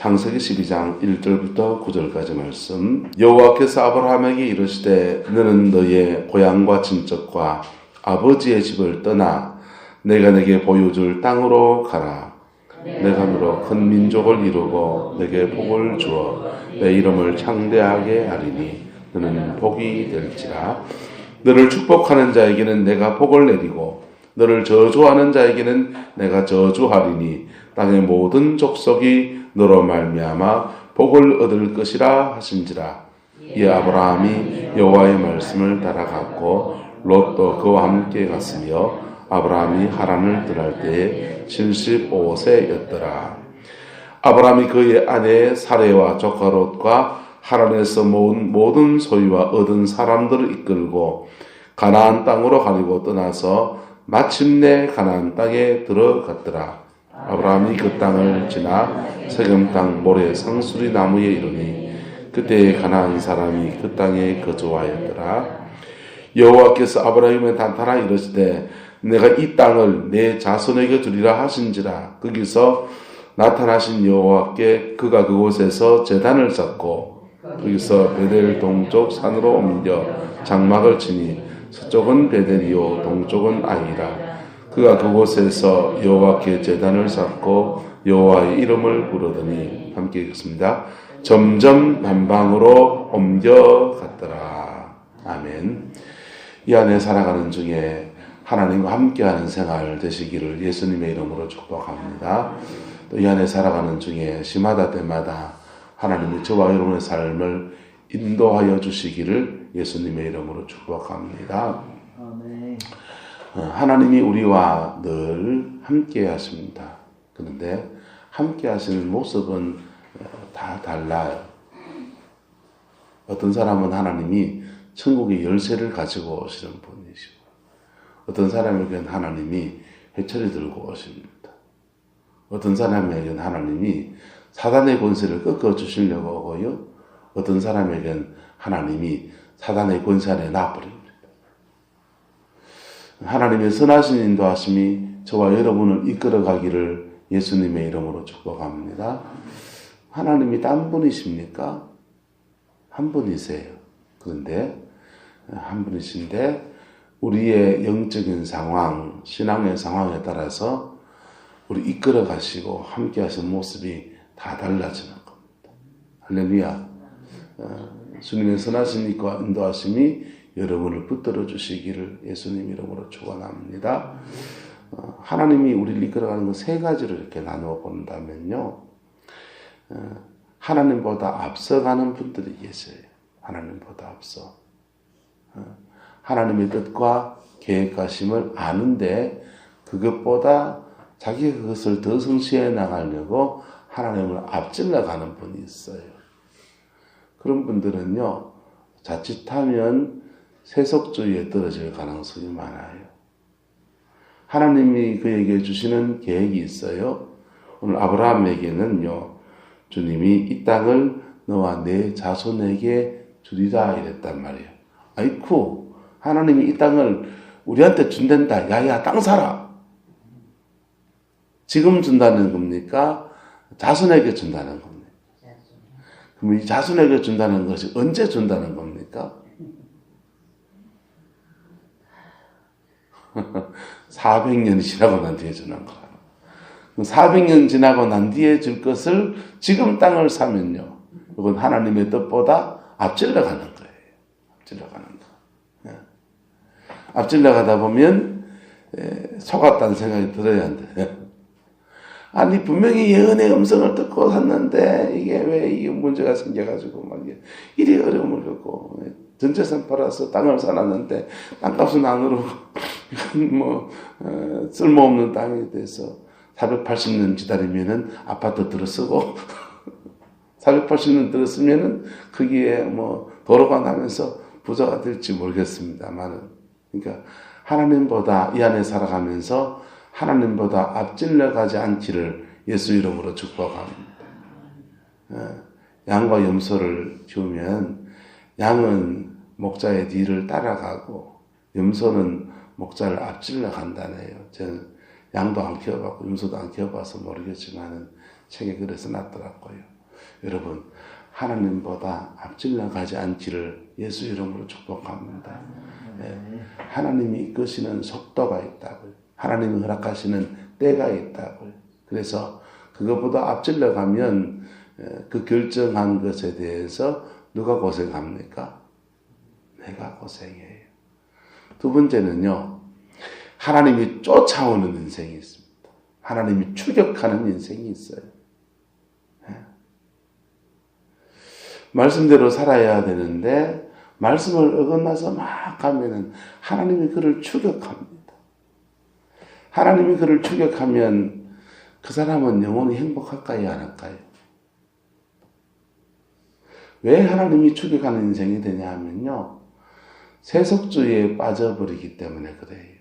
창세기 12장 1절부터 9절까지 말씀. 여호와께서 아브라함에게 이르시되 너는 너의 고향과 친척과 아버지의 집을 떠나 내가 내게 보여줄 땅으로 가라. 내가 너로 큰 민족을 이루고 내게 복을 주어 내 이름을 창대하게 하리니 너는 복이 될지라. 너를 축복하는 자에게는 내가 복을 내리고 너를 저주하는 자에게는 내가 저주하리니 땅의 모든 족속이 너로 말미암아 복을 얻을 것이라 하신지라. 이 아브라함이 여호와의 말씀을 따라갔고 롯도 그와 함께 갔으며 아브라함이 하란을 떠날 때에 75세였더라. 아브라함이 그의 아내 사레와 조카 롯과 하란에서 모은 모든 소유와 얻은 사람들을 이끌고 가나안 땅으로 가려고 떠나서 마침내 가나안 땅에 들어갔더라. 아브라함이 그 땅을 지나 세겜 땅 모래 상수리 나무에 이르니 그때 가나안 사람이 그 땅에 거주하였더라. 여호와께서 아브라함에게 나타나 이르시되 내가 이 땅을 내 자손에게 주리라 하신지라. 거기서 나타나신 여호와께 그가 그곳에서 제단을 쌓고 거기서 베델 동쪽 산으로 옮겨 장막을 치니 서쪽은 베델이요 동쪽은 아이라. 그가 그곳에서 여호와께 제단을 쌓고 여호와의 이름을 부르더니 함께 읽겠습니다. 점점 남방으로 옮겨갔더라. 아멘. 이 안에 살아가는 중에 하나님과 함께하는 생활 되시기를 예수님의 이름으로 축복합니다. 또 이 안에 살아가는 중에 시마다 때마다 하나님이 저와 여러분의 삶을 인도하여 주시기를 예수님의 이름으로 축복합니다. 아멘. 하나님이 우리와 늘 함께 하십니다. 그런데 함께 하시는 모습은 다 달라요. 어떤 사람은 하나님이 천국의 열쇠를 가지고 오시는 분이시고 어떤 사람에게는 하나님이 회초리 들고 오십니다. 어떤 사람에게는 하나님이 사단의 권세를 꺾어주시려고 오고요. 어떤 사람에게는 하나님이 사단의 권세 안에 놔버립니다. 하나님의 선하신 인도하심이 저와 여러분을 이끌어가기를 예수님의 이름으로 축복합니다. 하나님이 딴 분이십니까? 한 분이세요. 그런데 한 분이신데 우리의 영적인 상황, 신앙의 상황에 따라서 우리 이끌어 가시고 함께 하신 모습이 다 달라지는 겁니다. 할렐루야. 주님의 선하신 인도하심이 여러분을 붙들어 주시기를 예수님 이름으로 축원합니다. 하나님이 우리를 이끌어가는 건 세 가지로 이렇게 나누어 본다면요. 하나님보다 앞서가는 분들이 계세요. 하나님보다 앞서. 하나님의 뜻과 계획하심을 아는데 그것보다 자기 그것을 더 성취해 나가려고 하나님을 앞질러 가는 분이 있어요. 그런 분들은요. 자칫하면 세속주의에 떨어질 가능성이 많아요. 하나님이 그에게 주시는 계획이 있어요. 오늘 아브라함에게는요. 주님이 이 땅을 너와 내 자손에게 주리라 이랬단 말이에요. 아이쿠 하나님이 이 땅을 우리한테 준댄다. 야야 땅 사라. 지금 준다는 겁니까? 자손에게 준다는 겁니까? 그럼 이 자손에게 준다는 것이 언제 준다는 겁니까? 400년이 지나고 난 뒤에 주는 거야. 400년 지나고 난 뒤에 줄 것을 지금 땅을 사면요. 이건 하나님의 뜻보다 앞질러 가는 거예요. 앞질러 가는 거. 앞질러 가다 보면 속았다는 생각이 들어야 한대. 아니 분명히 예언의 음성을 듣고 샀는데 이게 왜 이게 문제가 생겨가지고 막 이리 어려움을 겪고 전재산 팔아서 땅을 사놨는데 땅값은 안 오르고 뭐 쓸모없는 땅이 돼서 480년 기다리면은 아파트 들어서고 480년 들었으면은 거기에 뭐 도로가 나면서 부자가 될지 모르겠습니다만은 그러니까 하나님보다 이 안에 살아가면서 하나님보다 앞질러 가지 않기를 예수 이름으로 축복합니다. 양과 염소를 키우면 양은 목자의 뒤를 따라가고 염소는 목자를 앞질러 간다네요. 저는 양도 안 키워봤고 염소도 안 키워봐서 모르겠지만은 책에 그래서 놨더라고요. 여러분, 하나님보다 앞질러 가지 않기를 예수 이름으로 축복합니다. 하나님이 이끄시는 속도가 있다고요. 하나님이 허락하시는 때가 있다고요. 그래서 그것보다 앞질러 가면 그 결정한 것에 대해서 누가 고생합니까? 내가 고생해요. 두 번째는요, 하나님이 쫓아오는 인생이 있습니다. 하나님이 추격하는 인생이 있어요. 말씀대로 살아야 되는데 말씀을 어긋나서 막 가면은 하나님이 그를 추격합니다. 하나님이 그를 추격하면 그 사람은 영원히 행복할까요? 안 할까요? 왜 하나님이 추격하는 인생이 되냐 하면요, 세속주의에 빠져버리기 때문에 그래요.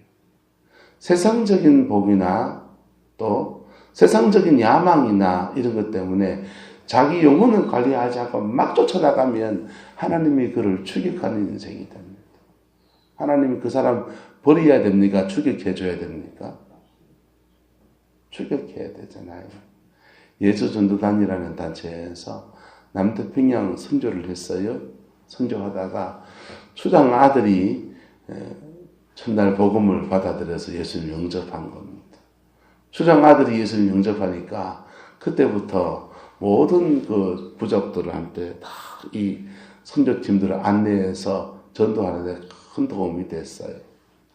세상적인 복이나 또 세상적인 야망이나 이런 것 때문에 자기 영혼을 관리하지 않고 막 쫓아나가면 하나님이 그를 추격하는 인생이 됩니다. 하나님이 그 사람 버려야 됩니까? 추격해줘야 됩니까? 추격해야 되잖아요. 예수전도단이라는 단체에서 남태평양 선교를 했어요. 선교하다가 수장 아들이 첫날 복음을 받아들여서 예수를 영접한 겁니다. 수장 아들이 예수를 영접하니까 그때부터 모든 그 부족들한테 다 이 선교팀들을 안내해서 전도하는 데 큰 도움이 됐어요.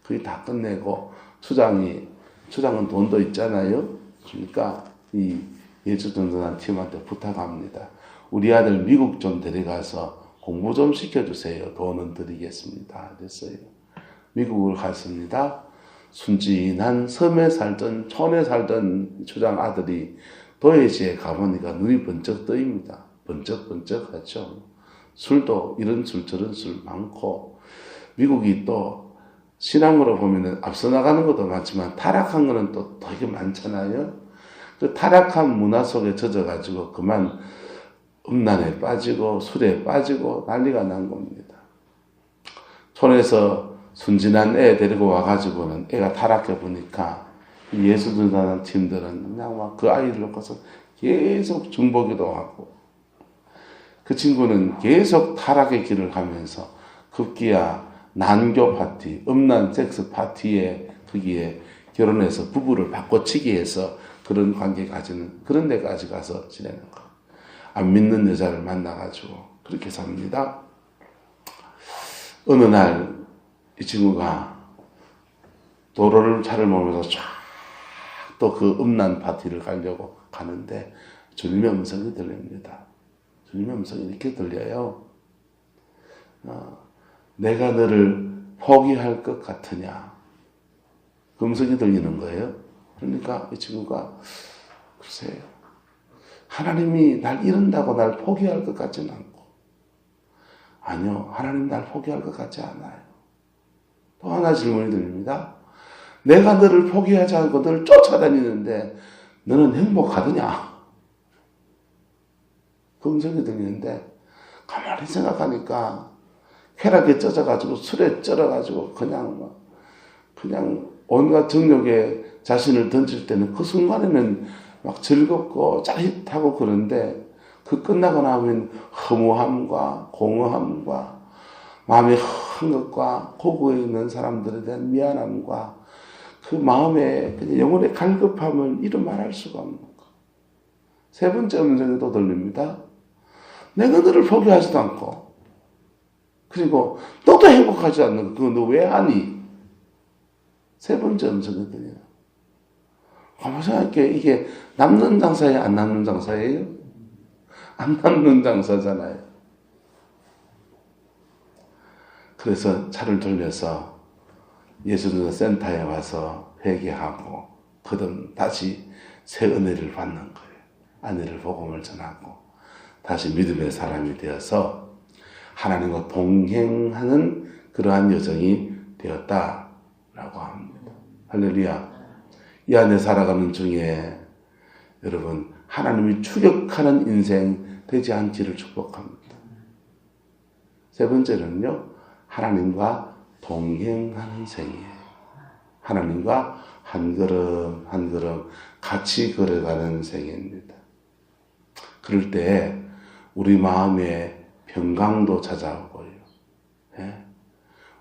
그게 다 끝내고 수장은 돈도 있잖아요. 그러니까 이 예수전도단 팀한테 부탁합니다. 우리 아들 미국 좀 데려가서 공부 좀 시켜주세요. 돈은 드리겠습니다. 그랬어요. 미국을 갔습니다. 순진한 섬에 살던 촌에 살던 수장 아들이 도예지에 가보니까 눈이 번쩍 뜨입니다. 번쩍번쩍하죠. 술도 이런 술 저런 술 많고, 미국이 또 신앙으로 보면은 앞서 나가는 것도 많지만 타락한 거는 또 되게 많잖아요. 그 타락한 문화 속에 젖어가지고 그만 음란에 빠지고 술에 빠지고 난리가 난 겁니다. 촌에서 순진한 애 데리고 와가지고는 애가 타락해 보니까 예수전도단 팀들은 그냥 막 그 아이를 놓고서 계속 중보기도 하고, 그 친구는 계속 타락의 길을 가면서 급기야 난교 파티, 음란 섹스 파티에 거기에 결혼해서 부부를 바꿔치기 해서 그런 관계까지는 그런 데까지 가서 지내는 거. 안 믿는 여자를 만나가지고 그렇게 삽니다. 어느 날 이 친구가 도로를 차를 몰면서 쫙 또 그 음란 파티를 가려고 가는데 주님의 음성이 들립니다. 주님의 음성이 이렇게 들려요. 내가 너를 포기할 것 같으냐. 그 음성이 들리는 거예요. 그러니까 이 친구가 글쎄요. 하나님이 날 이른다고 날 포기할 것 같지는 않고, 아니요, 하나님 날 포기할 것 같지 않아요. 또 하나 질문이 드립니다. 내가 너를 포기하지 않고 너를 쫓아다니는데 너는 행복하더냐? 그 음성이 들리는데 가만히 생각하니까 쾌락에 젖어가지고 술에 쩔어가지고 그냥 온갖 정욕에 자신을 던질 때는 그 순간에는 막 즐겁고 짜릿하고 그런데 그 끝나고 나면 허무함과 공허함과 마음이 한 것과 고구에 있는 사람들에 대한 미안함과 그 마음의 영혼의 갈급함을 이루 말할 수가 없는 것. 세 번째 음성이 또 들립니다. 내가 너를 포기하지도 않고 그리고 너도 행복하지 않는 거 그거 너 왜 하니? 세 번째 음성이 들려요. 가만히 생각해. 이게 남는 장사예요? 안 남는 장사예요? 안 남는 장사잖아요. 그래서 차를 돌려서 예수전도 센터에 와서 회개하고 거듭 다시 새 은혜를 받는 거예요. 아내를 복음을 전하고 다시 믿음의 사람이 되어서 하나님과 동행하는 그러한 여정이 되었다라고 합니다. 할렐루야. 이 안에 살아가는 중에 여러분 하나님이 추격하는 인생 되지 않기를 축복합니다. 세 번째는요. 하나님과 동행하는 생이에요. 하나님과 한 걸음 한 걸음 같이 걸어가는 생입니다. 그럴 때 우리 마음에 평강도 찾아오고요. 예?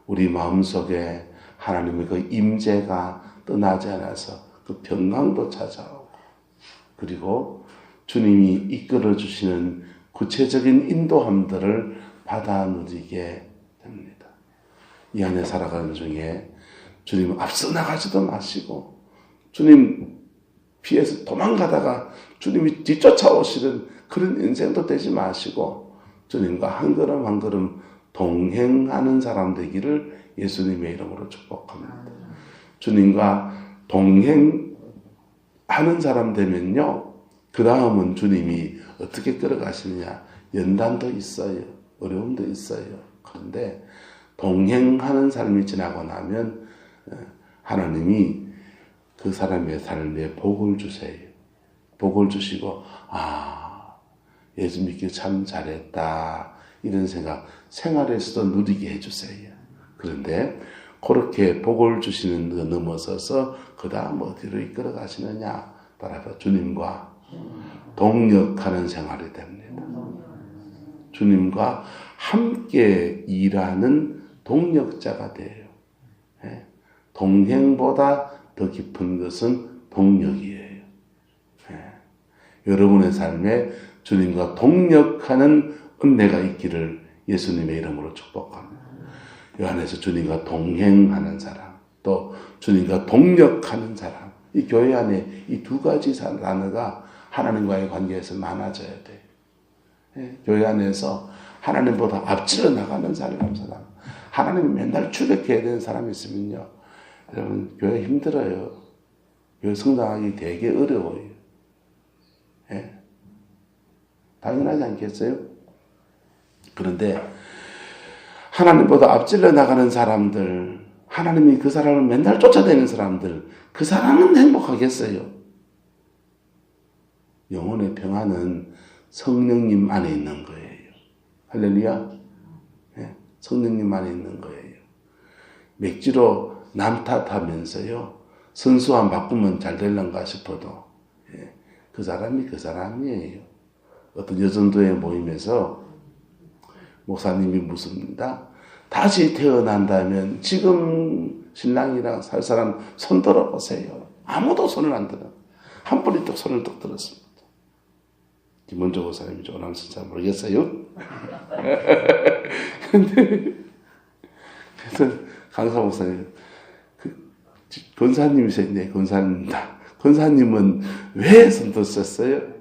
우리 마음속에 하나님의 그 임재가 떠나지 않아서 그 평강도 찾아오고, 그리고 주님이 이끌어 주시는 구체적인 인도함들을 받아 누리게 됩니다. 이 안에 살아가는 중에 주님 앞서 나가지도 마시고, 주님 피해서 도망가다가 주님이 뒤쫓아오시는 그런 인생도 되지 마시고, 주님과 한 걸음 한 걸음 동행하는 사람 되기를 예수님의 이름으로 축복합니다. 주님과 동행하는 사람 되면요, 그 다음은 주님이 어떻게 끌어가시느냐, 연단도 있어요, 어려움도 있어요. 그런데 동행하는 삶이 지나고 나면 하나님이 그 사람의 삶에 복을 주세요. 복을 주시고, 예수 믿기 참 잘했다, 이런 생각 생활에서도 누리게 해주세요. 그런데 그렇게 복을 주시는 거 넘어서서 그 다음 어디로 이끌어 가시느냐, 바로 주님과 동역하는 생활이 됩니다. 주님과 함께 일하는 동역자가 돼요. 동행보다 더 깊은 것은 동역이에요. 여러분의 삶에 주님과 동역하는 은혜가 있기를 예수님의 이름으로 축복합니다. 이 안에서 주님과 동행하는 사람, 또 주님과 동역하는 사람, 이 교회 안에 이 두 가지 단어가 하나님과의 관계에서 많아져야 돼요. 교회 안에서 하나님보다 앞질러 나가는 사람, 하나님이 맨날 추격해야 되는 사람이 있으면요, 여러분 교회 힘들어요. 교회 성장하기 되게 어려워요. 당연하지 않겠어요? 그런데 하나님보다 앞질러 나가는 사람들, 하나님이 그 사람을 맨날 쫓아다니는 사람들, 그 사람은 행복하겠어요? 영혼의 평안은 성령님 안에 있는 거예요. 할렐루야. 성령님 안에 있는 거예요. 맥주로 남 탓하면서요, 선수와 바꾸면 잘 될런가 싶어도 그 사람이 그 사람이에요. 어떤 여전도의 모임에서 목사님이 묻습니다. 다시 태어난다면 지금 신랑이랑 살 사람 손 들어보세요. 아무도 손을 안 들어. 한 분이 또 손을 뚝 들었습니다. 김원조 목사님이 좋아하는지 잘 모르겠어요. 근데 그래서 강사 목사님, 권사님이세요? 네, 권사님입니다. 권사님은 왜 손 들었어요?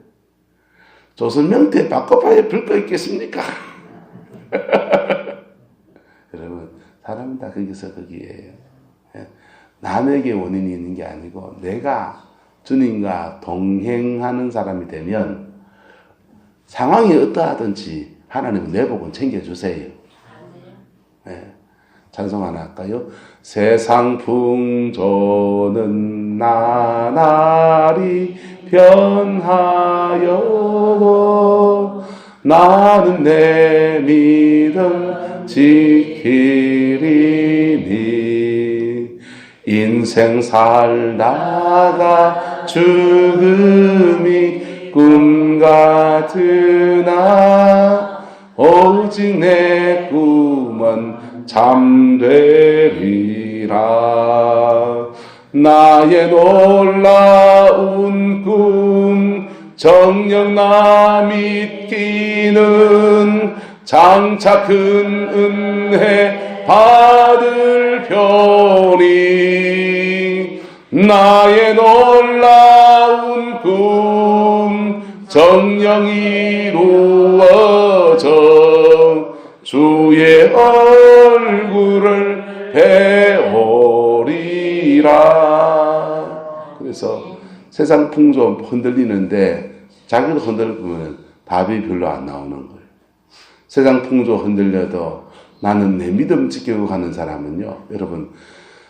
조선명태 바꿔봐야 불거 있겠습니까? 여러분, 사람은 다 거기서 거기에요. 남에게 원인이 있는 게 아니고 내가 주님과 동행하는 사람이 되면 상황이 어떠하든지 하나님은 내 복은 챙겨주세요. 찬송 하나 할까요? 세상 풍조는 나날이 변하여도 나는 내 믿음 지키리니 인생 살다가 죽음이 꿈 같으나 오직 내 꿈은 잠되리라. 나의 놀라운 꿈 정녕 나 믿기는 장차 큰 은혜 받을 편이 나의 놀라운 꿈 정녕 이루어져 주의 얼굴을 배우리라. 그래서 세상 풍조 흔들리는데 자기도 흔들면 답이 별로 안 나오는 거예요. 세상 풍조 흔들려도 나는 내 믿음 지키고 가는 사람은요, 여러분,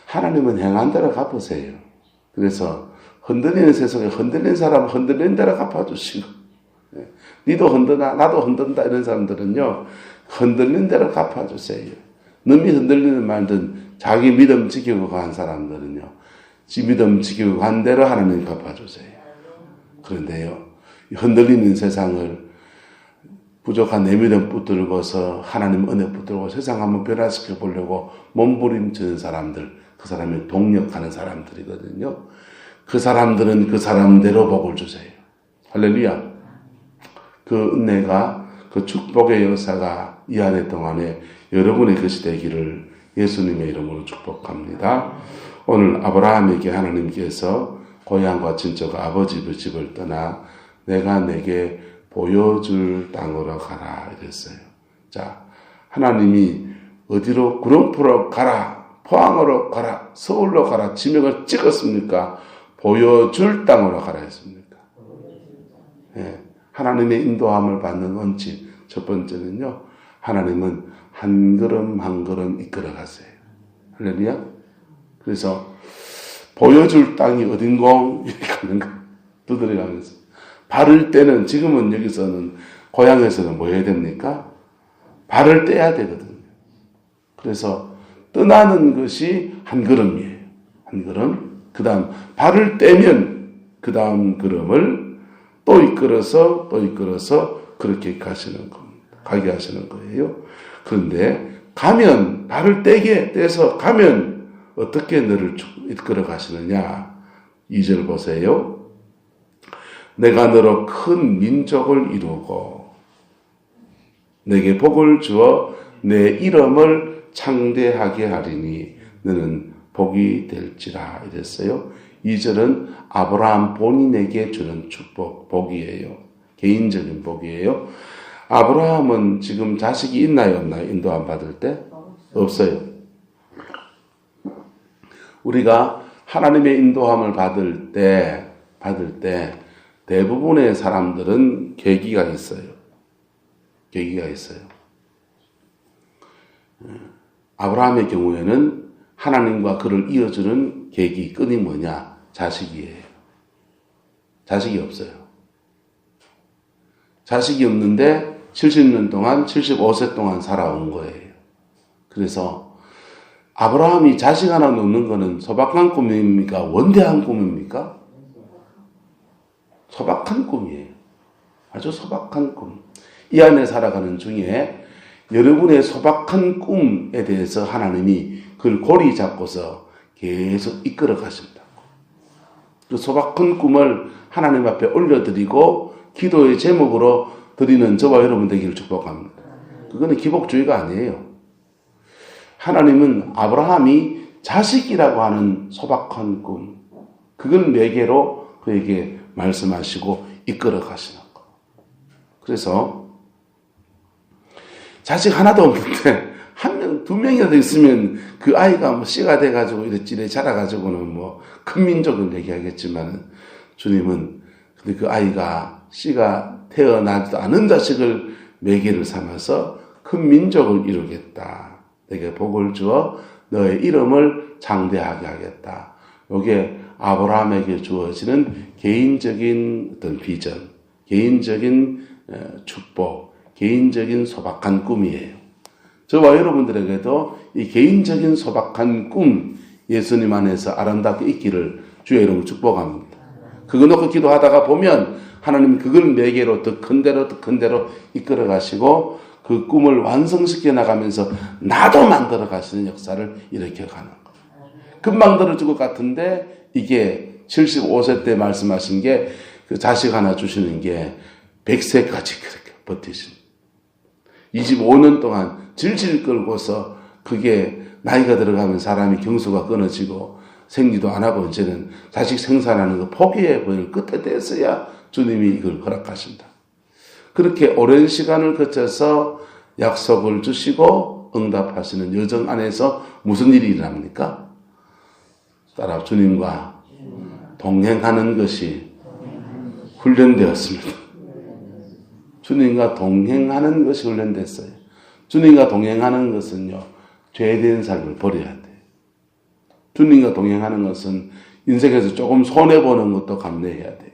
하나님은 행한 대로 갚으세요. 그래서 흔들리는 세상에 흔들린 사람은 흔들린 대로 갚아주시고, 니도 흔드나 나도 흔든다 이런 사람들은요, 흔들린 대로 갚아주세요. 남이 흔들리는 말든 자기 믿음 지키고 간 사람들은요, 지 믿음 지키고 간 대로 하나님 갚아주세요. 그런데요, 흔들리는 세상을 부족한 내 믿음 붙들고서 하나님 은혜 붙들고 세상 한번 변화시켜 보려고 몸부림치는 사람들, 그 사람이 동력하는 사람들이거든요. 그 사람들은 그 사람대로 복을 주세요. 할렐루야. 그 은혜가, 그 축복의 역사가 이 한 해 동안에 여러분의 것이 되기를 예수님의 이름으로 축복합니다. 오늘 아브라함에게 하나님께서 고향과 친척 아버지 집을 떠나 내가 내게 보여줄 땅으로 가라 이랬어요. 자, 하나님이 어디로? 구름포로 가라, 포항으로 가라, 서울로 가라 지명을 찍었습니까? 보여줄 땅으로 가라 했습니까? 예, 하나님의 인도함을 받는 원칙 첫 번째는요, 하나님은 한 걸음 한 걸음 이끌어 가세요. 할렐루야. 그래서 보여줄 땅이 어딘고 이렇게 가는 거 두드려가면서 발을 떼는, 지금은 여기서는 고향에서는 뭐 해야 됩니까? 발을 떼야 되거든요. 그래서 떠나는 것이 한 걸음이에요. 한 걸음. 그 다음 발을 떼면 그 다음 걸음을 또 이끌어서 그렇게 가시는 겁니다. 가게 하시는 거예요. 그런데 가면, 발을 떼서 가면 어떻게 너를 이끌어 가시느냐. 2절 보세요. 내가 너로 큰 민족을 이루고 내게 복을 주어 내 이름을 창대하게 하리니 너는 복이 될지라 이랬어요. 2절은 아브라함 본인에게 주는 축복, 복이에요. 개인적인 복이에요. 아브라함은 지금 자식이 있나요, 없나요? 인도함 받을 때? 없어요. 우리가 하나님의 인도함을 받을 때 대부분의 사람들은 계기가 있어요. 계기가 있어요. 아브라함의 경우에는 하나님과 그를 이어주는 계기, 끈이 뭐냐? 자식이에요. 자식이 없어요. 자식이 없는데 70년 동안, 75세 동안 살아온 거예요. 그래서 아브라함이 자식 하나 놓는 거는 소박한 꿈입니까? 원대한 꿈입니까? 소박한 꿈이에요. 아주 소박한 꿈. 이 안에 살아가는 중에 여러분의 소박한 꿈에 대해서 하나님이 그걸 고리 잡고서 계속 이끌어 가신다. 그 소박한 꿈을 하나님 앞에 올려드리고 기도의 제목으로 드리는 저와 여러분 되기를 축복합니다. 그거는 기복주의가 아니에요. 하나님은 아브라함이 자식이라고 하는 소박한 꿈, 그걸 매개로 그에게 말씀하시고 이끌어 가시는 거. 그래서 자식 하나도 없는데 한 명, 두 명이라도 있으면 그 아이가 뭐 씨가 돼가지고 이래 자라가지고는 뭐 큰 민족은 얘기하겠지만 주님은 근데 그 아이가 씨가 태어나지도 않은 자식을 매개를 삼아서 큰 민족을 이루겠다. 내게 복을 주어 너의 이름을 장대하게 하겠다. 이게 아브라함에게 주어지는 개인적인 어떤 비전, 개인적인 축복, 개인적인 소박한 꿈이에요. 저와 여러분들에게도 이 개인적인 소박한 꿈, 예수님 안에서 아름답게 있기를 주의 이름으로 축복합니다. 그거 놓고 기도하다가 보면 하나님 그걸 매개로 더 큰 대로 이끌어 가시고 그 꿈을 완성시켜 나가면서 나도 만들어 가시는 역사를 일으켜 가는 거예요. 금방 들어줄 것 같은데 이게 75세 때 말씀하신 게 그 자식 하나 주시는 게 100세까지 그렇게 버티신 25년 동안 질질 끌고서 그게 나이가 들어가면 사람이 경수가 끊어지고 생리도 안 하고 이제는 자식 생산하는 거 포기해버릴 끝에 됐어야 주님이 이걸 허락하신다. 그렇게 오랜 시간을 거쳐서 약속을 주시고 응답하시는 여정 안에서 무슨 일이 일어납니까? 따라 주님과 동행하는 것이 훈련되었습니다. 주님과 동행하는 것이 훈련됐어요. 주님과 동행하는 것은요, 죄된 삶을 버려야 돼요. 주님과 동행하는 것은 인생에서 조금 손해보는 것도 감내해야 돼요.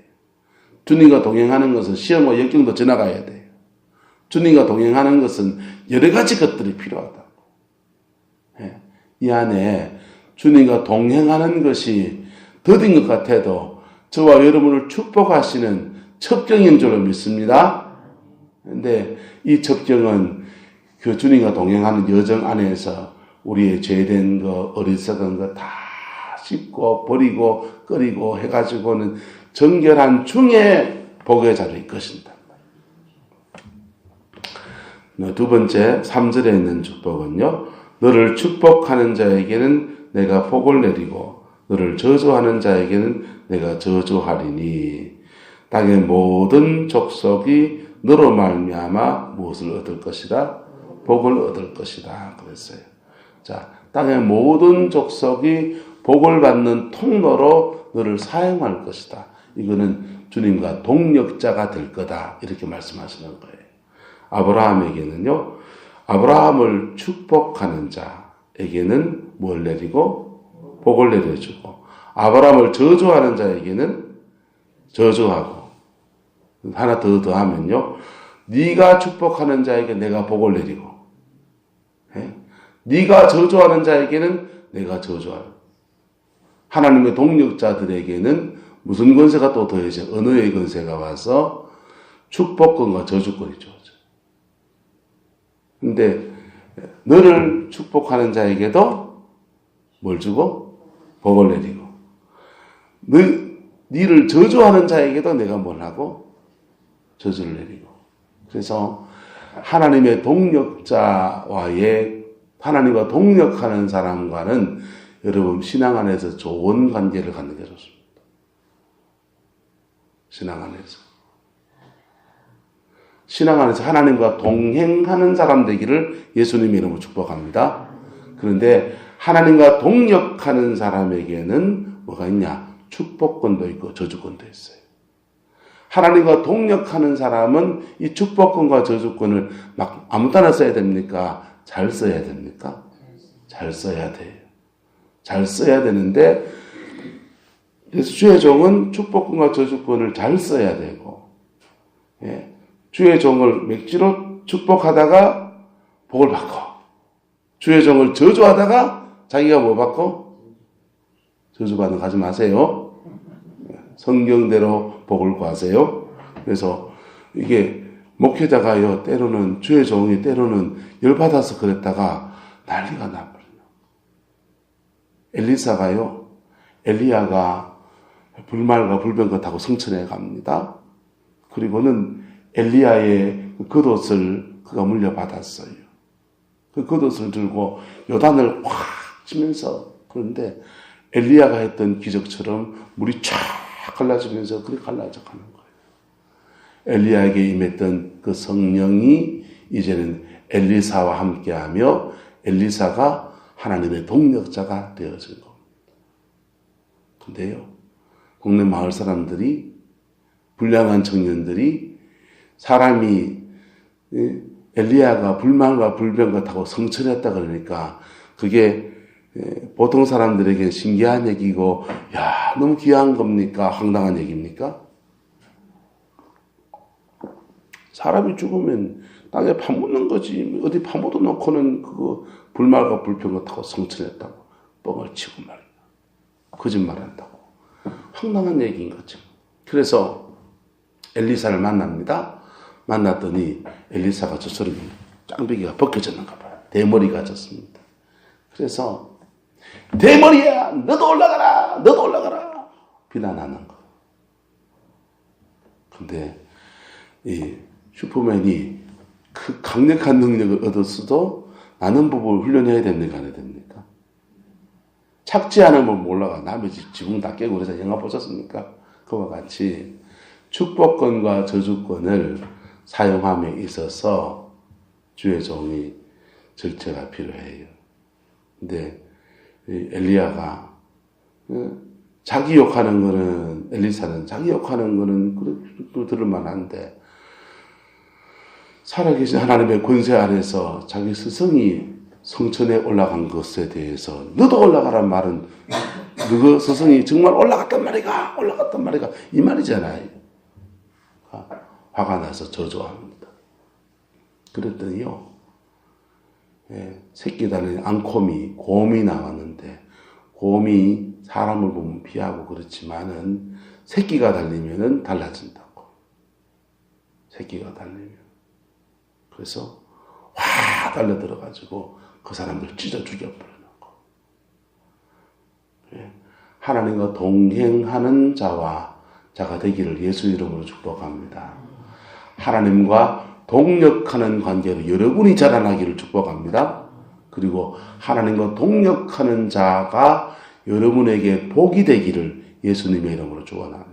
주님과 동행하는 것은 시험과 역경도 지나가야 돼요. 주님과 동행하는 것은 여러 가지 것들이 필요하다. 이 안에 주님과 동행하는 것이 더딘 것 같아도 저와 여러분을 축복하시는 첩경인 줄로 믿습니다. 근데 이 첩경은 그 주님과 동행하는 여정 안에서 우리의 죄된 거, 어리석은 거 다 씻고 버리고 끓이고 해가지고는 정결한 중에 복의 자리일 것입니다. 두 번째 3절에 있는 축복은요. 너를 축복하는 자에게는 내가 복을 내리고 너를 저주하는 자에게는 내가 저주하리니 땅의 모든 족속이 너로 말미암아 무엇을 얻을 것이다? 복을 얻을 것이다. 그랬어요. 자, 땅의 모든 족속이 복을 받는 통로로 너를 사용할 것이다. 이거는 주님과 동력자가 될 거다. 이렇게 말씀하시는 거예요. 아브라함에게는요, 아브라함을 축복하는 자에게는 뭘 내리고 복을 내려주고, 아브라함을 저주하는 자에게는 저주하고, 하나 더 더하면요, 네가 축복하는 자에게 내가 복을 내리고, 네가 저주하는 자에게는 내가 저주하고, 하나님의 동력자들에게는 무슨 권세가 또 더해져? 언어의 권세가 와서 축복권과 저주권이 주어져. 근데 너를 축복하는 자에게도 뭘 주고? 복을 내리고. 너를 저주하는 자에게도 내가 뭘 하고? 저주를 내리고. 그래서 하나님의 동력자와의 하나님과 동력하는 사람과는 여러분 신앙 안에서 좋은 관계를 갖는 게 좋습니다. 신앙 안에서. 신앙 안에서 하나님과 동행하는 사람 되기를 예수님 이름으로 축복합니다. 그런데 하나님과 동력하는 사람에게는 뭐가 있냐? 축복권도 있고 저주권도 있어요. 하나님과 동력하는 사람은 이 축복권과 저주권을 막 아무 때나 써야 됩니까? 잘 써야 됩니까? 잘 써야 돼요. 잘 써야 되는데 그래서 주의 종은 축복권과 저주권을 잘 써야 되고, 예. 주의 종을 맥지로 축복하다가 복을 받고, 주의 종을 저주하다가 자기가 뭐 받고? 저주받는 거 하지 마세요. 성경대로 복을 구하세요. 그래서 이게 목회자가요, 때로는 주의 종이 때로는 열받아서 그랬다가 난리가 나버려요. 엘리사가요, 엘리야가 불말과 불병거 타고 성천에 갑니다. 그리고는 엘리야의 그 겉옷을 그가 물려받았어요. 그 겉옷을 들고 요단을 확 치면서, 그런데 엘리야가 했던 기적처럼 물이 쫙 갈라지면서 그렇게 갈라져 가는 거예요. 엘리야에게 임했던 그 성령이 이제는 엘리사와 함께하며 엘리사가 하나님의 동력자가 되어진 겁니다. 근데요, 동네 마을 사람들이, 불량한 청년들이 사람이 엘리야가 불만과 불병과 타고 성천했다 그러니까 그게 보통 사람들에게 신기한 얘기고, 야, 너무 귀한 겁니까? 황당한 얘기입니까? 사람이 죽으면 땅에 파묻는 거지. 어디 파묻어 놓고는 그거 불말과 불평을 타고 성천했다고 뻥을 치고 말이야. 거짓말한다고. 황당한 얘기인 거죠. 그래서 엘리사를 만납니다. 만났더니 엘리사가 저처럼 짱배기가 벗겨졌는가 봐요. 대머리가 졌습니다. 그래서 대머리야, 너도 올라가라, 너도 올라가라 비난하는 거. 근데 이 슈퍼맨이 그 강력한 능력을 얻었어도 나는 법을 훈련해야 됩니까? 안 해야 됩니까? 착지 않으면 올라가. 남의 지붕 다 깨고 그래서 영화 보셨습니까? 그와 같이 축복권과 저주권을 사용함에 있어서 주의 종이 절제가 필요해요. 근데 엘리야가 자기 욕하는 거는, 엘리사는 자기 욕하는 거는 들을 만한데, 살아계신 하나님의 권세 아래서 자기 스승이 성천에 올라간 것에 대해서 너도 올라가란 말은 너 스승이 정말 올라갔단 말이가, 올라갔단 말이가 이 말이잖아요. 화가 나서 저주합니다. 그랬더니요, 새끼 달린 앙콤이, 곰이 나왔는데, 곰이 사람을 보면 피하고 그렇지만은 새끼가 달리면은 달라진다고. 새끼가 달리면. 그래서 확 달려들어가지고 그 사람들 찢어 죽여버리는 거. 하나님과 동행하는 자가 되기를 예수 이름으로 축복합니다. 하나님과 동력하는 관계로 여러분이 자라나기를 축복합니다. 그리고 하나님과 동력하는 자가 여러분에게 복이 되기를 예수님의 이름으로 축원합니다.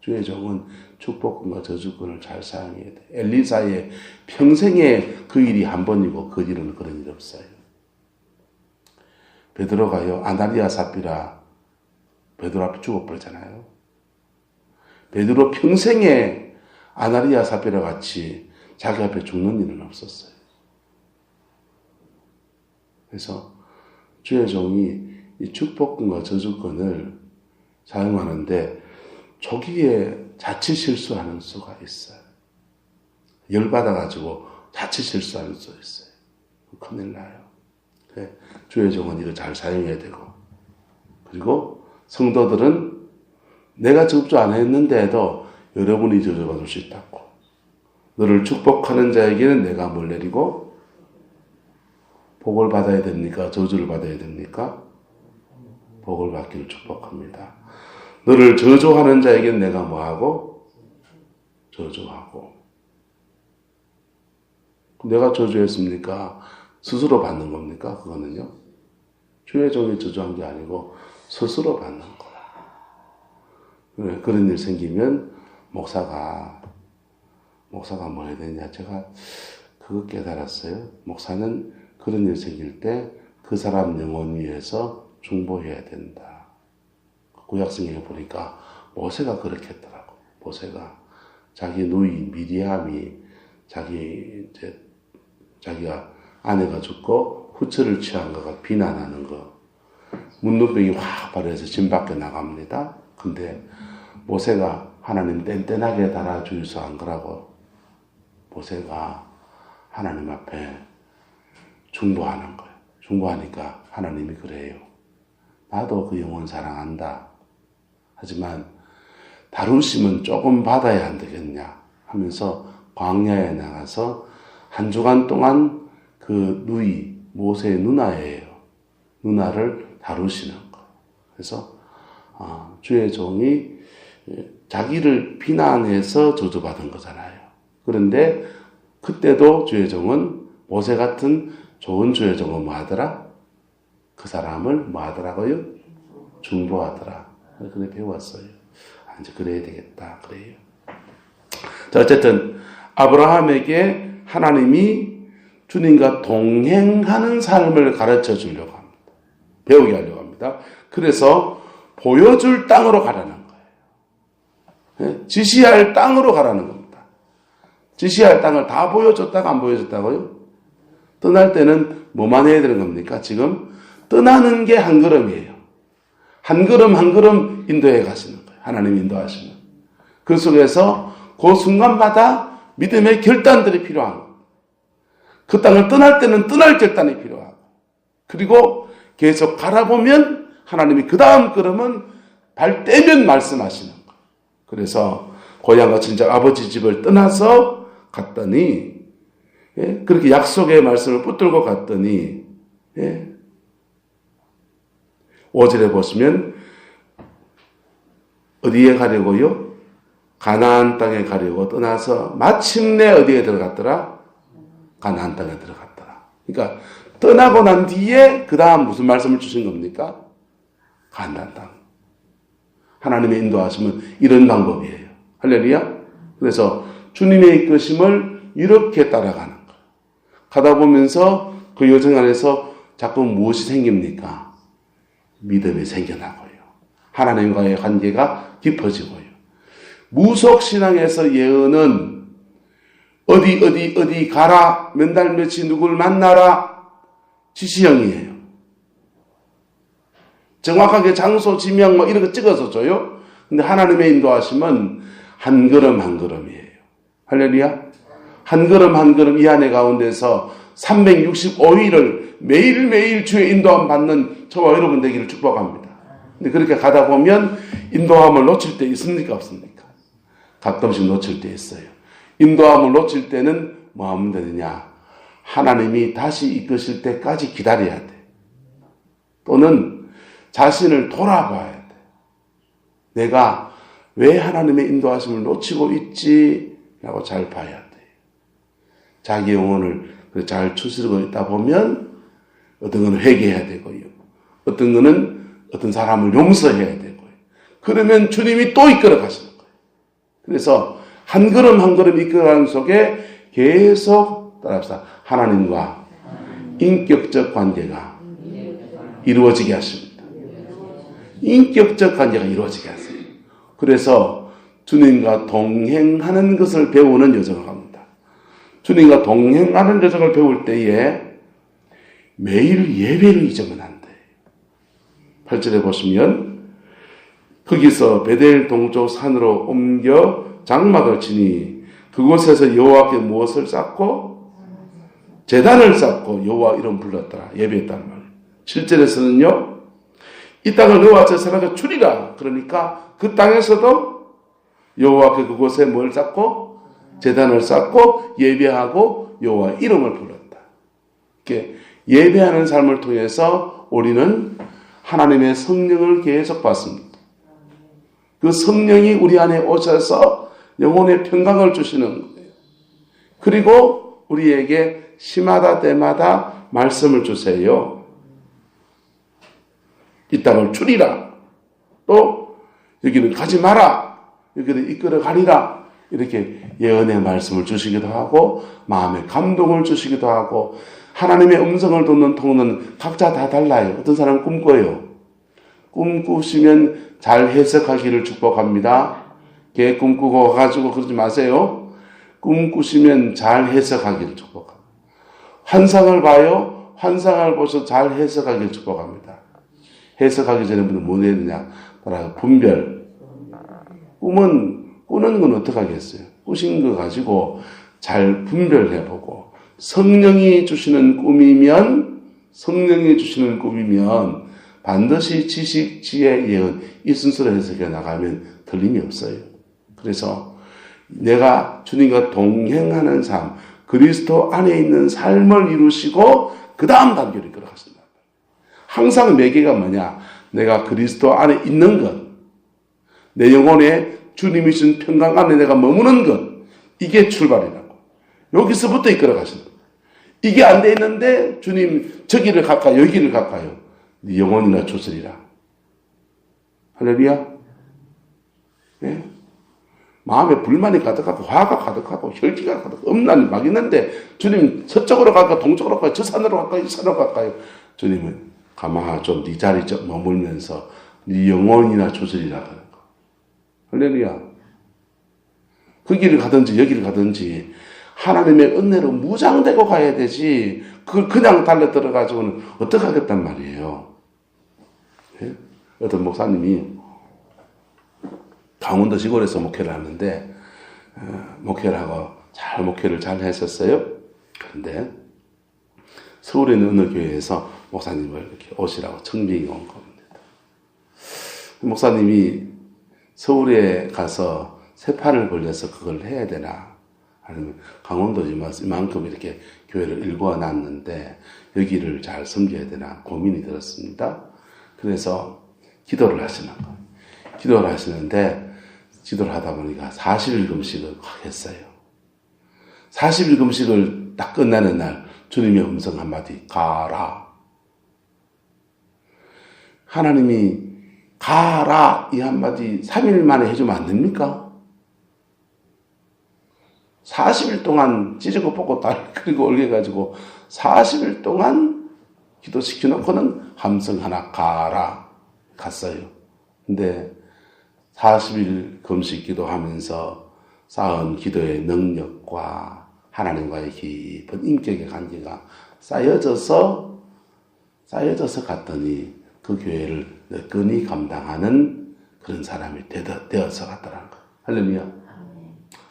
주의 종은 축복권과 저주권을 잘 사용해야 돼. 엘리사의 평생에 그 일이 한 번이고 그 일은 그런 일 없어요. 베드로가요, 아나니아 삽비라 베드로 앞에 죽어버렸잖아요. 베드로 평생에 아나니아 삽비라 같이 자기 앞에 죽는 일은 없었어요. 그래서 주의 종이 이 축복권과 저주권을 사용하는데 초기에 자칫 실수하는 수가 있어요. 열받아가지고 자칫 실수하는 수가 있어요. 큰일 나요. 주의 종은 이걸 잘 사용해야 되고, 그리고 성도들은 내가 저주 안 했는데도 여러분이 저주받을 수 있다고. 너를 축복하는 자에게는 내가 뭘 내리고 복을 받아야 됩니까? 저주를 받아야 됩니까? 복을 받기를 축복합니다. 너를 저주하는 자에게는 내가 뭐하고? 저주하고. 내가 저주했습니까? 스스로 받는 겁니까? 그거는요. 주의 종이 저주한 게 아니고 스스로 받는 거야. 그런 일 생기면 목사가 뭐 해야 되냐. 제가 그거 깨달았어요. 목사는 그런 일 생길 때 그 사람 영혼 위해서 중보해야 된다. 구약성경에 보니까 모세가 그렇게 했더라고. 모세가 자기 누이 미리암이 자기가 아내가 죽고 후처를 취한 거가 비난하는 거. 문둥병이 확 발해서 진 밖에 나갑니다. 근데 모세가 하나님 뗀뗀하게 달아주셔서 한 거라고. 모세가 하나님 앞에 중보하는 거예요. 중보하니까 하나님이 그래요. 나도 그 영혼 사랑한다. 하지만 다루심은 조금 받아야 안 되겠냐 하면서 광야에 나가서 한 주간 동안 그 모세의 누나예요. 누나를 다루시는 거. 그래서 주의 종이 자기를 비난해서 저주받은 거잖아요. 그런데 그때도 주의 종은 모세 같은 좋은 주의 종은 뭐 하더라? 그 사람을 뭐 하더라고요? 중보하더라. 그래 배웠어요. 이제 그래야 되겠다. 그래요. 자, 어쨌든 아브라함에게 하나님이 주님과 동행하는 삶을 가르쳐 주려고 합니다. 배우게 하려고 합니다. 그래서 보여줄 땅으로 가라는 거예요. 지시할 땅으로 가라는 겁니다. 지시할 땅을 다 보여줬다가 안 보여줬다고요? 떠날 때는 뭐만 해야 되는 겁니까? 지금 떠나는 게 한 걸음이에요. 한 걸음 한 걸음 인도해 가시는 거예요. 하나님 인도하시면. 그 속에서 그 순간마다 믿음의 결단들이 필요한 거예요. 그 땅을 떠날 때는 떠날 결단이 필요하고, 그리고 계속 가라보면 하나님이 그 다음 걸음은 발 떼면 말씀하시는 거예요. 그래서 고향과 친척 아버지 집을 떠나서 갔더니, 그렇게 약속의 말씀을 붙들고 갔더니, 5절에 보시면 어디에 가려고요? 가나안 땅에 가려고 떠나서 마침내 어디에 들어갔더라? 가나안 땅에 들어갔더라. 그러니까 떠나고 난 뒤에 그 다음 무슨 말씀을 주신 겁니까? 가나안 땅. 하나님의 인도하심은 이런 방법이에요. 할렐루야. 그래서 주님의 이끄심을 이렇게 따라가는 거예요. 가다 보면서 그 여정 안에서 자꾸 무엇이 생깁니까? 믿음이 생겨나고요. 하나님과의 관계가 깊어지고요. 무속신앙에서 예언은 어디 가라, 몇 달 며칠 누굴 만나라, 지시형이에요. 정확하게 장소, 지명 이런 거 찍어서 줘요. 근데 하나님의 인도하심은 한 걸음 한 걸음이에요. 할렐루야. 한 걸음 한 걸음 이 안에 가운데서 365일을 매일매일 주의 인도함 받는 저와 여러분 되기를 축복합니다. 근데 그렇게 가다 보면 인도함을 놓칠 때 있습니까? 없습니까? 가끔씩 놓칠 때 있어요. 인도함을 놓칠 때는 뭐 하면 되느냐? 하나님이 다시 이끄실 때까지 기다려야 돼. 또는 자신을 돌아봐야 돼. 내가 왜 하나님의 인도하심을 놓치고 있지? 라고 잘 봐야 돼. 자기 영혼을 잘 추스르고 있다 보면 어떤 건 회개해야 되고요. 어떤 거는 어떤 사람을 용서해야 되고요. 그러면 주님이 또 이끌어 가시는 거예요. 그래서 한 걸음 한 걸음 이끌어가는 속에 계속 따라합시다. 하나님과 인격적 관계가 이루어지게 하십니다. 인격적 관계가 이루어지게 하세요. 그래서 주님과 동행하는 것을 배우는 여정을 합니다. 주님과 동행하는 여정을 배울 때에 매일 예배를 잊으면 안 돼요. 8절에 보시면 거기서 베델 동쪽 산으로 옮겨 장막을 치니 그곳에서 여호와께 무엇을 쌓고 제단을 쌓고 여호와 이름 불렀더라. 예배했다는 말이에요. 7절에서는요. 이 땅을 여호와 제사장에게 주리라. 그러니까 그 땅에서도 여호와께 그곳에 뭘 쌓고 제단을 쌓고 예배하고 여호와 이름을 불렀다. 이렇게 예배하는 삶을 통해서 우리는 하나님의 성령을 계속 받습니다. 그 성령이 우리 안에 오셔서 영혼의 평강을 주시는 거예요. 그리고 우리에게 시마다 때마다 말씀을 주세요. 이 땅을 주리라. 또 여기는 가지 마라. 여기는 이끌어 가리라. 이렇게 예언의 말씀을 주시기도 하고 마음의 감동을 주시기도 하고 하나님의 음성을 듣는 통은 각자 다 달라요. 어떤 사람은 꿈꿔요. 꿈꾸시면 잘 해석하기를 축복합니다. 개 꿈꾸고 와가지고 그러지 마세요. 꿈꾸시면 잘 해석하기를 축복합니다. 환상을 봐요. 환상을 보셔서 잘 해석하기를 축복합니다. 해석하기 전에 뭐 해야 되냐? 바로 분별. 꿈은 꾸는 건 어떻게 하겠어요? 꾸신 거 가지고 잘 분별해보고 성령이 주시는 꿈이면 반드시 지식, 지혜, 예언 이 순서로 해석해 나가면 틀림이 없어요. 그래서 내가 주님과 동행하는 삶, 그리스도 안에 있는 삶을 이루시고 그 다음 단계로 이끌어가신다. 항상 매개가 뭐냐? 내가 그리스도 안에 있는 것, 내 영혼에 주님이 주신 평강 안에 내가 머무는 것, 이게 출발이라고. 여기서부터 이끌어가신다. 이게 안 돼 있는데 주님 저기를 갈까요? 여기를 갈까요? 네 영혼이나 조슬이라. 할렐루야. 네? 마음에 불만이 가득하고 화가 가득하고 혈기가 가득하고 음란이 막 있는데 주님 서쪽으로 갈까요? 동쪽으로 갈까요? 저 산으로 갈까요? 이 산으로 갈까요? 주님은 가만히 좀 네 자리 좀 머물면서 네 영혼이나 조슬이라 하는 거. 할렐루야. 그 길을 가든지 여기를 가든지 하나님의 은혜로 무장되고 가야 되지 그걸 그냥 달려 들어가지고는 어떡하겠단 말이에요. 네? 어떤 목사님이 강원도 시골에서 목회를 하는데 목회를 하고 목회를 잘 했었어요. 그런데 서울에 있는 어느 교회에서 목사님을 이렇게 오시라고 청빙이 온 겁니다. 목사님이 서울에 가서 세판을 벌려서 그걸 해야 되나 아니면 강원도 이만큼 이렇게 교회를 일궈 놨는데 여기를 잘 섬겨야 되나 고민이 들었습니다. 그래서 기도를 하시는 거예요. 기도를 하시는데 기도를 하다 보니까 40일 금식을 했어요. 40일 금식을 딱 끝나는 날 주님의 음성 한마디 가라. 하나님이 가라 이 한마디 3일 만에 해주면 안 됩니까? 40일 동안 찢고 뽑고 딸 그리고 올려가지고 40일 동안 기도시켜놓고는 함성 하나 가라 갔어요. 근데 40일 금식 기도하면서 쌓은 기도의 능력과 하나님과의 깊은 인격의 관계가 쌓여져서 갔더니 그 교회를 너끈히 감당하는 그런 사람이 되어서 갔더라는 거예요. 할렐루야.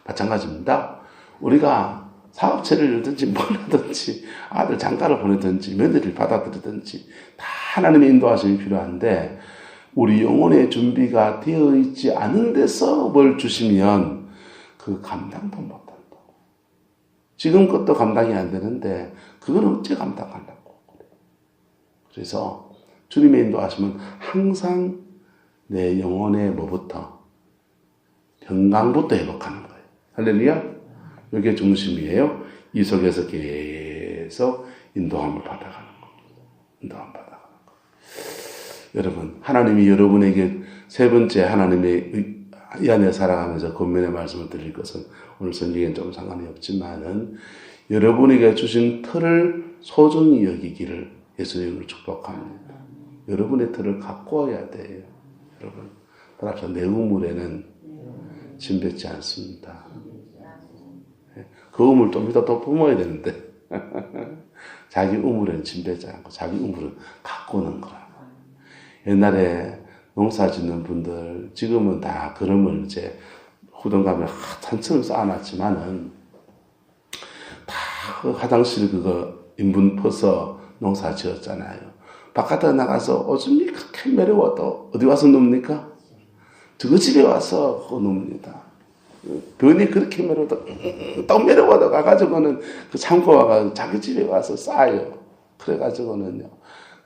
마찬가지입니다. 우리가 사업체를 열든지 뭘 하든지 아들 장가를 보내든지 며느리를 받아들이든지 다 하나님의 인도하심이 필요한데 우리 영혼의 준비가 되어 있지 않은 데서 뭘 주시면 그 감당도 못한다고. 지금 것도 감당이 안 되는데 그건 어째 감당하려고. 그래서 주님의 인도하시면 항상 내 영혼의 뭐부터? 건강부터 회복하는 거예요. 할렐루야. 이게 중심이에요. 이 속에서 계속 인도함을 받아가는 겁니다. 인도함을 받아가는 거예요. 여러분, 하나님이 여러분에게 세 번째 하나님의 이 안에 살아가면서 권면의 말씀을 드릴 것은 오늘 성경엔 좀 상관이 없지만은 여러분에게 주신 틀을 소중히 여기기를 예수님을 축복합니다. 여러분의 틀을 가꿔야 돼요. 여러분, 따라서 내 우물에는 침 뱉지 않습니다. 그 우물 좀 이따 또 뿜어야 되는데 자기 우물에는 침 뱉지 않고 자기 우물은 가꾸는 거라. 옛날에 농사 짓는 분들 지금은 다 그름을 이제 후던감에 한층을 쌓아놨지만은 다 그 화장실 그거 인분 퍼서 농사 지었잖아요. 바깥에 나가서 오줌이 그렇게 매려워도 어디 와서 눕니까? 저거 집에 와서 그거 눕니다. 변이 그렇게 매려워도 또 매려워도 가가지고는 그 창고 와가 자기 집에 와서 싸요. 그래가지고는요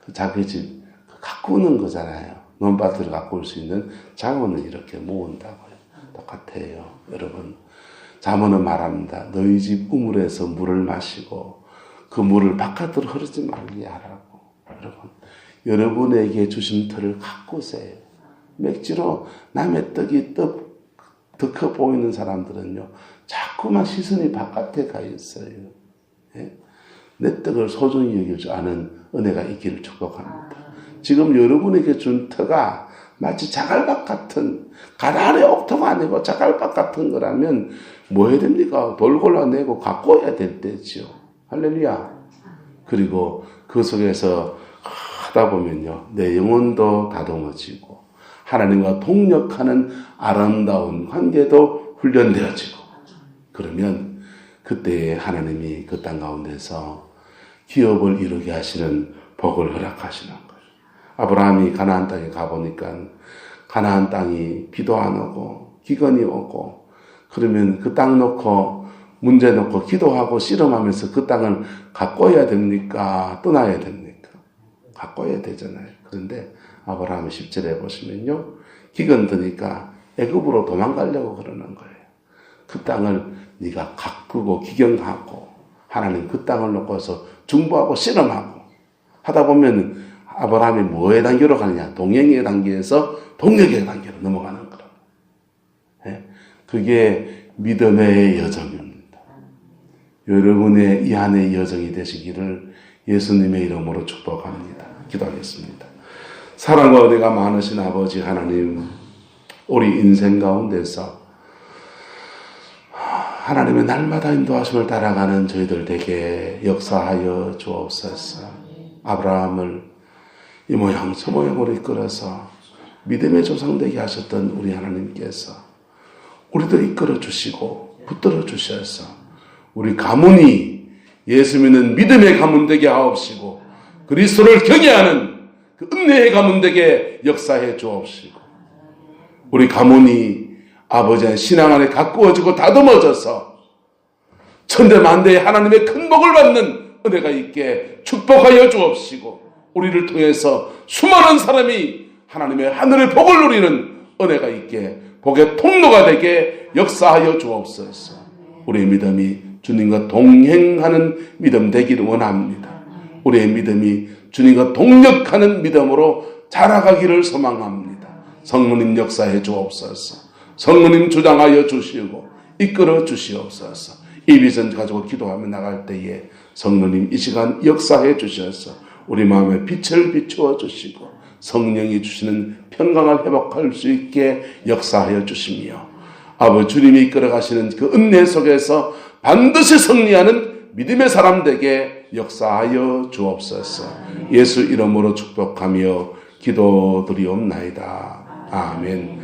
그 자기 집 가꾸는 거잖아요. 논밭을 가꿀 수 있는 자원을 이렇게 모은다고요. 똑같아요. 여러분, 잠언은 말합니다. 너희 집 우물에서 물을 마시고 그 물을 바깥으로 흐르지 말게 하라고. 여러분, 여러분에게 주신 틀을 가꾸세요. 맥주로 남의 떡이 더 커 보이는 사람들은요 자꾸만 시선이 바깥에 가 있어요. 예? 내 떡을 소중히 여길 줄 아는 은혜가 있기를 축복합니다. 지금 여러분에게 준 터가 마치 자갈밭 같은, 가라의 옥토가 아니고 자갈밭 같은 거라면 뭐 해야 됩니까? 돌 골라내고 가꿔야 될 때지요. 할렐루야. 그리고 그 속에서 하다 보면요 내 영혼도 다듬어지고 하나님과 동력하는 아름다운 관계도 훈련되어지고, 그러면 그때 하나님이 그 땅 가운데서 기업을 이루게 하시는 복을 허락하시는 거예요. 아브라함이 가나안 땅에 가보니까 가나안 땅이 비도 안 오고 기근이 오고, 그러면 그 땅 놓고 문제 놓고 기도하고 씨름하면서 그 땅을 가꿔야 됩니까? 떠나야 됩니까? 가꿔야 되잖아요. 그런데 아브라함의 10절에 보시면요 기근 드니까 애굽으로 도망가려고 그러는 거예요. 그 땅을 네가 가꾸고 기경하고 하나님 그 땅을 놓고서 중보하고 씨름하고 하다 보면 아브라함이 뭐의 단계로 가느냐? 동행의 단계에서 동력의 단계로 넘어가는 거라. 예? 그게 믿음의 여정입니다. 여러분의 이 안의 여정이 되시기를 예수님의 이름으로 축복합니다. 기도하겠습니다. 사랑과 은혜가 많으신 아버지 하나님, 우리 인생 가운데서 하나님의 날마다 인도하심을 따라가는 저희들에게 역사하여 주옵소서. 아브라함을 이 모양 저 모양으로 이끌어서 믿음의 조상 되게 하셨던 우리 하나님께서 우리도 이끌어 주시고 붙들어 주셔서 우리 가문이 예수 믿는 믿음의 가문 되게 하옵시고 그리스도를 경외하는 그 은혜의 가문 되게 역사해 주옵시고 우리 가문이 아버지의 신앙 안에 가꾸어지고 다듬어져서 천대만대의 하나님의 큰 복을 받는 은혜가 있게 축복하여 주옵시고 우리를 통해서 수많은 사람이 하나님의 하늘의 복을 누리는 은혜가 있게 복의 통로가 되게 역사하여 주옵소서. 우리의 믿음이 주님과 동행하는 믿음 되기를 원합니다. 우리의 믿음이 주님과 동력하는 믿음으로 자라가기를 소망합니다. 성령님 역사해 주옵소서. 성령님 주장하여 주시고 이끌어 주시옵소서. 이 비전 가지고 기도하며 나갈 때에 성령님 이 시간 역사해 주셔서 우리 마음에 빛을 비추어 주시고 성령이 주시는 평강을 회복할 수 있게 역사하여 주시며 아버지 주님이 이끌어 가시는 그 은혜 속에서 반드시 승리하는 믿음의 사람들에게 역사하여 주옵소서. 예수 이름으로 축복하며 기도드리옵나이다. 아멘.